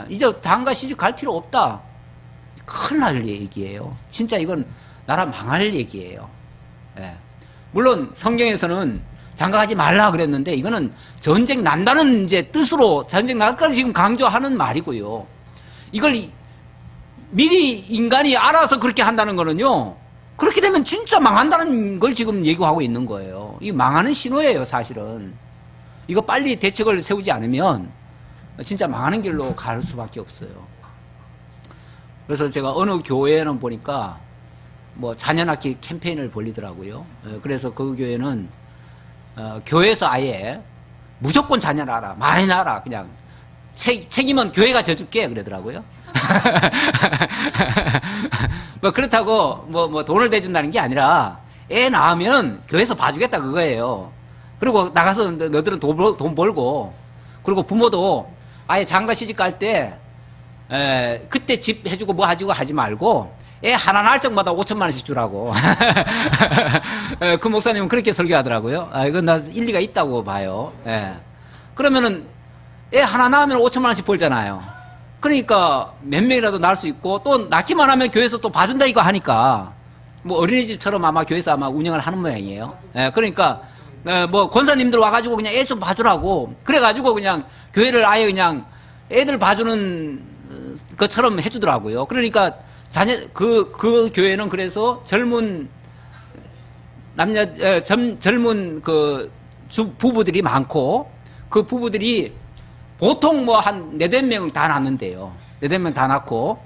이제 장가 시집 갈 필요 없다. 큰일 날 얘기예요. 진짜 이건 나라 망할 얘기예요. 예. 물론 성경에서는 장가가지 말라 그랬는데 이거는 전쟁 난다는 이제 뜻으로 전쟁 날까지 지금 강조하는 말이고요. 이걸 미리 인간이 알아서 그렇게 한다는 거는요, 그렇게 되면 진짜 망한다는 걸 지금 얘기하고 있는 거예요. 이게 망하는 신호예요, 사실은. 이거 빨리 대책을 세우지 않으면 진짜 망하는 길로 갈 수밖에 없어요. 그래서 제가 어느 교회는 보니까 뭐 자녀 낳기 캠페인을 벌리더라고요. 그래서 그 교회는 교회에서 아예 무조건 자녀 낳아라, 많이 낳아라, 그냥 책임은 교회가 져줄게 그러더라고요. 뭐 그렇다고 뭐 돈을 대준다는 게 아니라 애 낳으면 교회에서 봐주겠다 그거예요. 그리고 나가서 너들은 돈 벌고, 그리고 부모도 아예 장가 시집 갈 때 그때 집 해주고 뭐 해주고 하지 말고 애 하나 낳을 적마다 5천만 원씩 주라고. 그 목사님은 그렇게 설교하더라고요. 이건 나 일리가 있다고 봐요. 그러면은 애 하나 낳으면 5천만 원씩 벌잖아요. 그러니까 몇 명이라도 낳을 수 있고, 또 낳기만 하면 교회에서 또 봐준다 이거 하니까 뭐 어린이집처럼 아마 교회에서 아마 운영을 하는 모양이에요. 그러니까 뭐 권사님들 와가지고 그냥 애 좀 봐주라고 그래가지고 그냥 교회를 아예 그냥 애들 봐주는 것처럼 해주더라고요. 그러니까 자녀 그 교회는 그래서 젊은 젊은 그 부부들이 많고, 그 부부들이 보통 뭐 한 4~5명 다 낳는데요. 4~5명 다 낳고,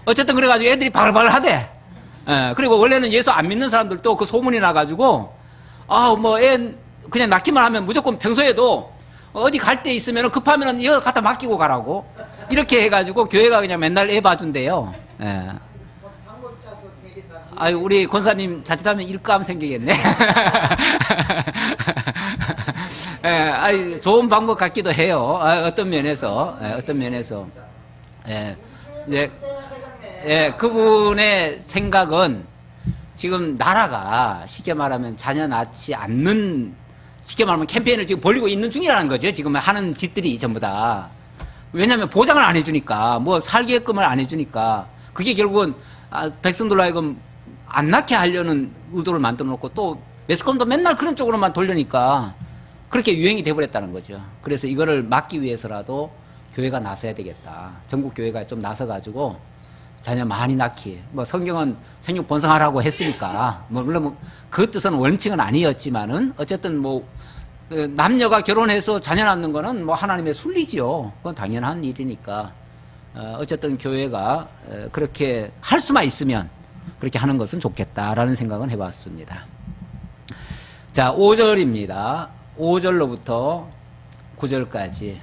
어쨌든 그래가지고 애들이 바글바글 하대. 그리고 원래는 예수 안 믿는 사람들도 그 소문이 나가지고, 뭐 애 그냥 낳기만 하면 무조건 평소에도 어디 갈 데 있으면 급하면 이거 갖다 맡기고 가라고. 이렇게 해가지고 교회가 그냥 맨날 애 봐준대요. 아유, 우리 권사님 자칫하면 일감 생기겠네. 좋은 방법 같기도 해요. 어떤 면에서. 그분의 생각은 지금 나라가 쉽게 말하면 자녀 낳지 않는, 쉽게 말하면 캠페인을 지금 벌이고 있는 중이라는 거죠. 지금 하는 짓들이 전부 다. 왜냐하면 보장을 안 해주니까, 뭐 살게끔을 안 해주니까, 그게 결국은 백성들로 하여금 안 낳게 하려는 의도를 만들어 놓고, 또 매스컴도 맨날 그런 쪽으로만 돌려니까 그렇게 유행이 돼버렸다는 거죠. 그래서 이거를 막기 위해서라도 교회가 나서야 되겠다. 전국 교회가 좀 나서가지고 자녀 많이 낳기. 뭐 성경은 생육 번성하라고 했으니까, 뭐 물론 그 뜻은 원칙은 아니었지만은 어쨌든 뭐 남녀가 결혼해서 자녀 낳는 거는 뭐 하나님의 순리지요. 그건 당연한 일이니까 어쨌든 교회가 그렇게 할 수만 있으면 그렇게 하는 것은 좋겠다라는 생각은 해봤습니다. 자, 5절입니다. 5절로부터 9절까지.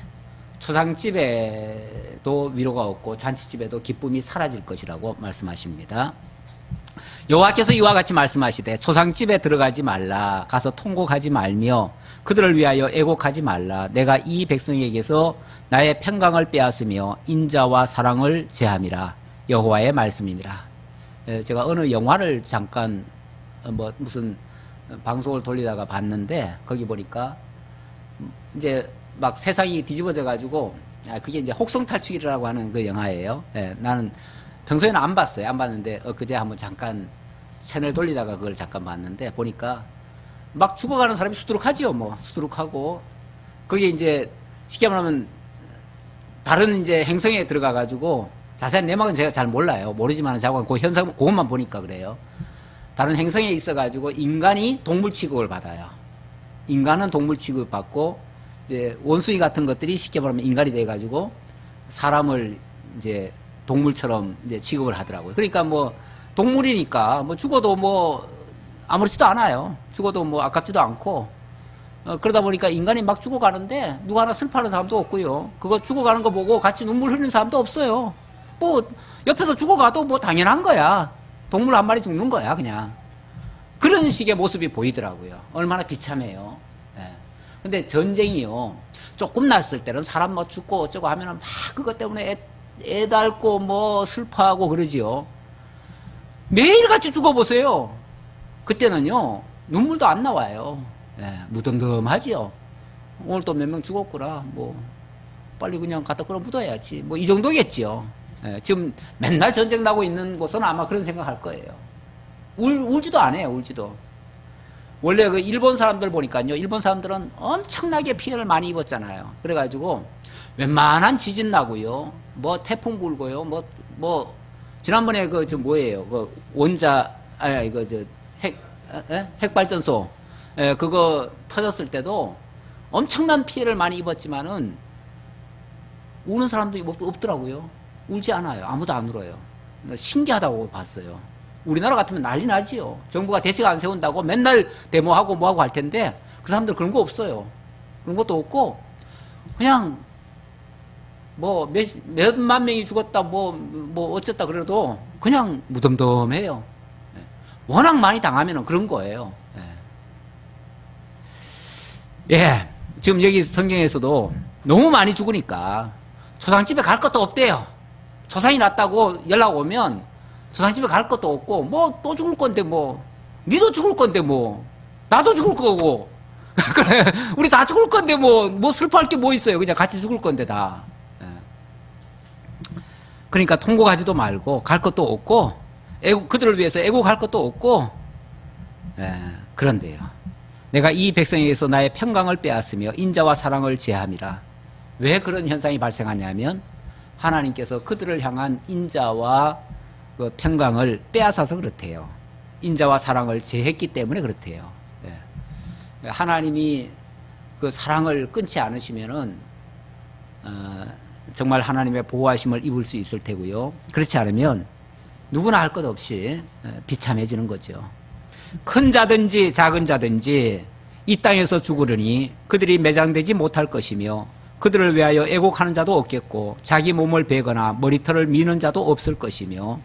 초상집에도 위로가 없고 잔치집에도 기쁨이 사라질 것이라고 말씀하십니다. 여호와께서 이와 같이 말씀하시되 초상집에 들어가지 말라. 가서 통곡하지 말며 그들을 위하여 애곡하지 말라. 내가 이 백성에게서 나의 평강을 빼앗으며 인자와 사랑을 제함이라. 여호와의 말씀이니라. 제가 어느 영화를 잠깐 무슨 방송을 돌리다가 봤는데 거기 보니까 이제 막 세상이 뒤집어져 가지고 그게 이제 혹성탈출이라고 하는 그 영화예요. 나는 평소에는 안 봤어요. 안 봤는데 그제 한번 잠깐 채널 돌리다가 그걸 잠깐 봤는데 보니까 막 죽어가는 사람이 수두룩하지요. 뭐 수두룩하고 거기에 이제 쉽게 말하면 다른 이제 행성에 들어가 가지고 자세한 내막은 제가 잘 몰라요. 모르지만 자꾸 그 현상 그것만 보니까 그래요. 다른 행성에 있어 가지고 인간이 동물 취급을 받아요. 인간은 동물 취급 받고 이제 원숭이 같은 것들이 쉽게 말하면 인간이 돼 가지고 사람을 이제 동물처럼 이제 취급을 하더라고요. 그러니까 뭐 동물이니까 뭐 죽어도 뭐 아무렇지도 않아요. 죽어도 뭐 아깝지도 않고 그러다 보니까 인간이 막 죽어가는데 누가 하나 슬퍼하는 사람도 없고요. 그거 죽어가는 거 보고 같이 눈물 흘리는 사람도 없어요. 뭐 옆에서 죽어가도 뭐 당연한 거야. 동물 한 마리 죽는 거야 그냥. 그런 식의 모습이 보이더라고요. 얼마나 비참해요. 근데 전쟁이요. 조금 났을 때는 사람 뭐 죽고 어쩌고 하면은 막 그것 때문에 애달고 뭐 슬퍼하고 그러지요. 매일같이 죽어보세요. 그때는요, 눈물도 안 나와요. 무덤덤하지요. 오늘 또 몇 명 죽었구나. 뭐, 빨리 그냥 갖다 끌어 묻어야지. 뭐, 이 정도겠지요. 지금 맨날 전쟁 나고 있는 곳은 아마 그런 생각 할 거예요. 울지도 않아요, 울지도. 원래 그 일본 사람들 보니까요, 일본 사람들은 엄청나게 피해를 많이 입었잖아요. 그래가지고, 웬만한 지진 나고요, 뭐 태풍 불고요, 지난번에 뭐예요, 핵발전소, 그거 터졌을 때도 엄청난 피해를 많이 입었지만은, 우는 사람도 없더라고요. 울지 않아요. 아무도 안 울어요. 신기하다고 봤어요. 우리나라 같으면 난리 나지요. 정부가 대책 안 세운다고 맨날 데모하고 뭐하고 할 텐데 그 사람들 그런 거 없어요. 그런 것도 없고 그냥 뭐 몇만 명이 죽었다 뭐 어쨌다 그래도 그냥 무덤덤해요. 워낙 많이 당하면 그런 거예요. 예, 지금 여기 성경에서도 너무 많이 죽으니까 초상집에 갈 것도 없대요. 초상이 났다고 연락 오면 초상집에 갈 것도 없고 뭐 또 죽을 건데 뭐 니도 죽을 건데 뭐 나도 죽을 거고 그래 우리 다 죽을 건데 뭐 슬퍼할 게 뭐 있어요. 그냥 같이 죽을 건데 다. 그러니까 통곡하지도 말고 갈 것도 없고 그들을 위해서 애곡할 것도 없고 그런데요. 내가 이 백성에게서 나의 평강을 빼앗으며 인자와 사랑을 제함이라. 왜 그런 현상이 발생하냐면 하나님께서 그들을 향한 인자와 그 평강을 빼앗아서 그렇대요. 인자와 사랑을 제했기 때문에 그렇대요. 하나님이 그 사랑을 끊지 않으시면은 정말 하나님의 보호하심을 입을 수 있을 테고요. 그렇지 않으면 누구나 할 것 없이 비참해지는 거죠. 큰 자든지 작은 자든지 이 땅에서 죽으려니 그들이 매장되지 못할 것이며 그들을 위하여 애곡하는 자도 없겠고 자기 몸을 베거나 머리털을 미는 자도 없을 것이며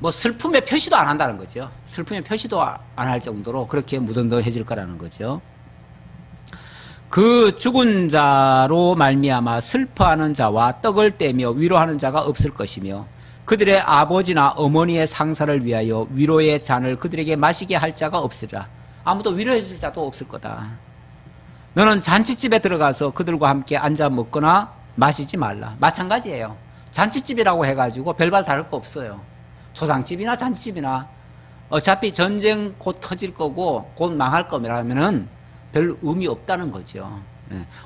뭐 슬픔의 표시도 안 한다는 거죠. 슬픔의 표시도 안 할 정도로 그렇게 무덤덤해질 거라는 거죠. 그 죽은 자로 말미암아 슬퍼하는 자와 떡을 떼며 위로하는 자가 없을 것이며 그들의 아버지나 어머니의 상사를 위하여 위로의 잔을 그들에게 마시게 할 자가 없으리라. 아무도 위로해 줄 자도 없을 거다. 너는 잔치집에 들어가서 그들과 함께 앉아 먹거나 마시지 말라. 마찬가지예요. 잔치집이라고 해가지고 별반 다를 거 없어요. 초상집이나 잔치집이나 어차피 전쟁 곧 터질 거고 곧 망할 거라면은 별 의미 없다는 거죠.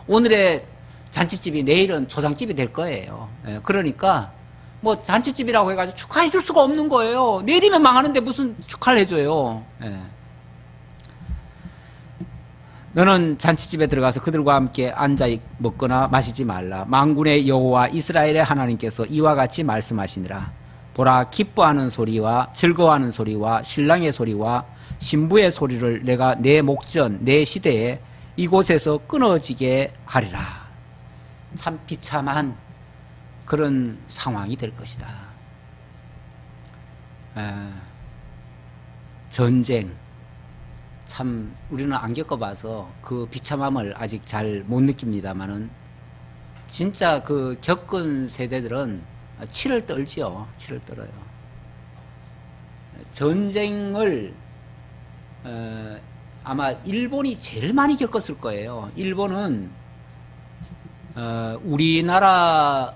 오늘의 잔치집이 내일은 초상집이 될 거예요. 그러니까 뭐 잔치집이라고 해가지고 축하해 줄 수가 없는 거예요. 내일이면 망하는데 무슨 축하를 해줘요. 너는 잔치집에 들어가서 그들과 함께 앉아 먹거나 마시지 말라. 만군의 여호와 이스라엘의 하나님께서 이와 같이 말씀하시니라. 보라, 기뻐하는 소리와 즐거워하는 소리와 신랑의 소리와 신부의 소리를 내가 내 목전 내 시대에 이곳에서 끊어지게 하리라. 참 비참한 그런 상황이 될 것이다. 전쟁, 참 우리는 안 겪어봐서 그 비참함을 아직 잘 못 느낍니다만은 진짜 그 겪은 세대들은 치를 떨지요. 치를 떨어요. 전쟁을 아마 일본이 제일 많이 겪었을 거예요. 일본은 우리나라도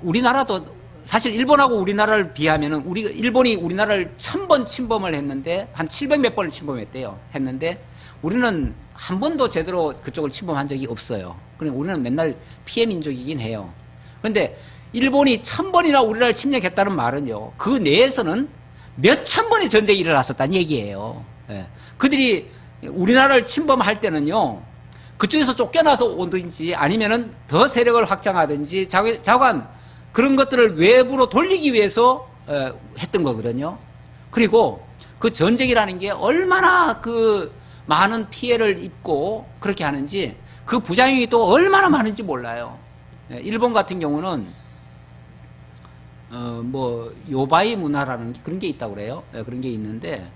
사실 일본하고 우리나라를 비하면은 일본이 우리나라를 1000번 침범을 했는데 한 700몇 번을 침범했대요. 했는데 우리는 한 번도 제대로 그쪽을 침범한 적이 없어요. 그러니까 우리는 맨날 피해 민족이긴 해요. 그런데 일본이 1000번이나 우리나라를 침략했다는 말은요, 그 내에서는 몇천 번의 전쟁이 일어났었다는 얘기예요. 예. 그들이 우리나라를 침범할 때는요, 그쪽에서 쫓겨나서 오든지 아니면은 더 세력을 확장하든지 자관 그런 것들을 외부로 돌리기 위해서 했던 거거든요. 그리고 그 전쟁이라는 게 얼마나 그 많은 피해를 입고 그렇게 하는지, 그 부작용이 또 얼마나 많은지 몰라요. 일본 같은 경우는 뭐 요바이 문화라는 그런 게 있다고 그래요. 그런 게 있는데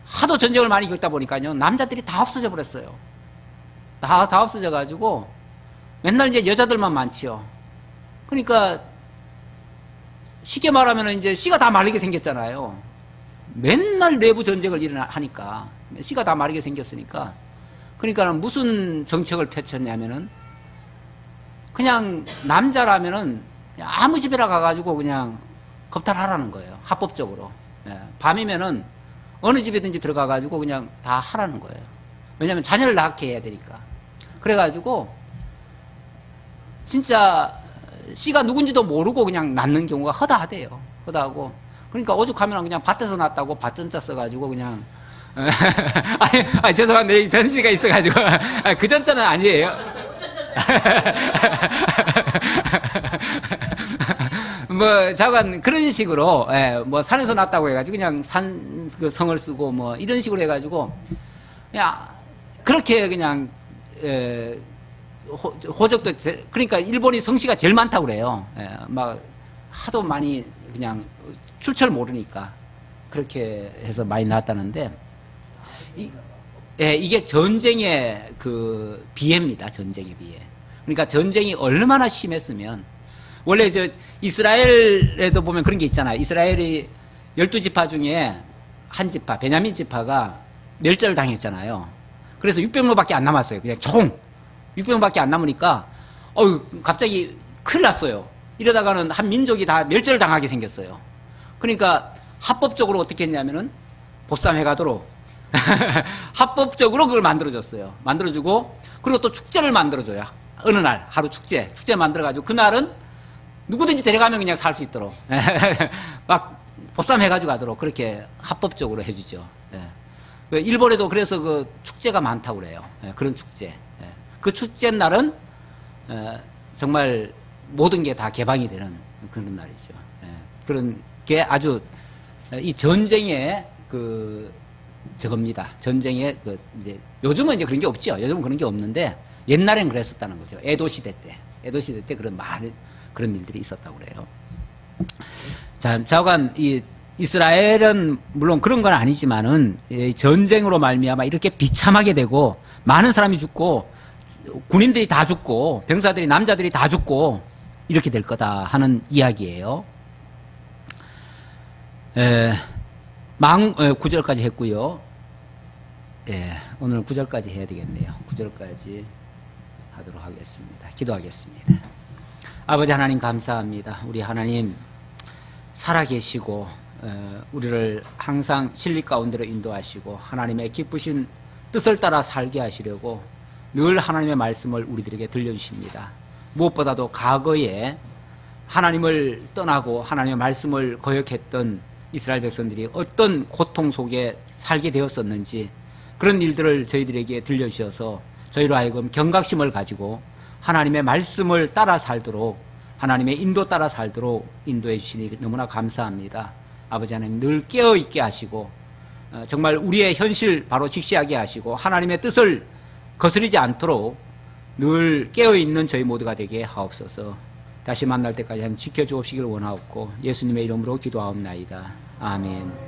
하도 전쟁을 많이 겪다 보니까요, 남자들이 다 없어져 버렸어요. 다 없어져 가지고 맨날 이제 여자들만 많지요. 그러니까 쉽게 말하면 이제 씨가 다 마르게 생겼잖아요. 맨날 내부 전쟁을 하니까 씨가 다 마르게 생겼으니까, 그러니까 무슨 정책을 펼쳤냐면은 그냥 남자라면은 아무 집에나 가가지고 그냥 겁탈하라는 거예요. 합법적으로. 밤이면은 어느 집에든지 들어가가지고 그냥 다 하라는 거예요. 왜냐면 자녀를 낳게 해야 되니까. 그래가지고 진짜 씨가 누군지도 모르고 그냥 낳는 경우가 허다하대요. 허다하고. 그러니까 오죽하면 그냥 밭에서 낳았다고 밭전자 써가지고 그냥 아니 죄송한데 전시가 있어가지고 그 전자는 아니에요. 뭐 자관 그런 식으로 뭐 산에서 났다고 해가지고 그냥 산 그 성을 쓰고 뭐 이런 식으로 해가지고 그냥 그렇게 그냥 호적도 그러니까 일본이 성씨가 제일 많다고 그래요. 막 하도 많이 그냥 출처를 모르니까 그렇게 해서 많이 나왔다는데 이게 전쟁의 그 비애입니다. 전쟁의 비애. 그러니까 전쟁이 얼마나 심했으면, 원래 저 이스라엘에도 보면 그런 게 있잖아요. 이스라엘이 12지파 중에 한 지파, 베냐민 지파가 멸절을 당했잖아요. 그래서 600명밖에 안 남았어요. 그냥 총 600명밖에 안 남으니까 갑자기 큰일 났어요. 이러다가는 한 민족이 다 멸절을 당하게 생겼어요. 그러니까 합법적으로 어떻게 했냐면은 보쌈해 가도록 합법적으로 그걸 만들어줬어요. 만들어주고, 그리고 또 축제를 만들어줘요. 어느 날 하루 축제 만들어가지고 그날은 누구든지 데려가면 그냥 살 수 있도록 막 보쌈해가지고 가도록 그렇게 합법적으로 해주죠. 일본에도 그래서 그 축제가 많다고 그래요. 그런 축제. 그 축제 날은 정말 모든 게 다 개방이 되는 그런 날이죠. 그런 게 아주 이 전쟁의 그 저겁니다. 전쟁의 그 이제 요즘은 이제 그런 게 없죠. 요즘은 그런 게 없는데 옛날엔 그랬었다는 거죠. 에도 시대 때 그런 일들이 있었다고 그래요. 자, 자관 이 이스라엘은 물론 그런 건 아니지만은 전쟁으로 말미암아 이렇게 비참하게 되고 많은 사람이 죽고 군인들이 다 죽고 병사들이 남자들이 다 죽고 이렇게 될 거다 하는 이야기예요. 9절까지 했고요. 오늘 9절까지 해야 되겠네요. 9절까지 하도록 하겠습니다. 기도하겠습니다. 아버지 하나님 감사합니다. 우리 하나님 살아계시고 우리를 항상 진리 가운데로 인도하시고 하나님의 기쁘신 뜻을 따라 살게 하시려고 늘 하나님의 말씀을 우리들에게 들려주십니다. 무엇보다도 과거에 하나님을 떠나고 하나님의 말씀을 거역했던 이스라엘 백성들이 어떤 고통 속에 살게 되었었는지 그런 일들을 저희들에게 들려주셔서 저희로 하여금 경각심을 가지고 하나님의 말씀을 따라 살도록, 하나님의 인도 따라 살도록 인도해 주시니 너무나 감사합니다. 아버지 하나님 늘 깨어있게 하시고 정말 우리의 현실 바로 직시하게 하시고 하나님의 뜻을 거스르지 않도록 늘 깨어있는 저희 모두가 되게 하옵소서. 다시 만날 때까지 하나님 지켜주옵시길 원하옵고 예수님의 이름으로 기도하옵나이다. 아멘.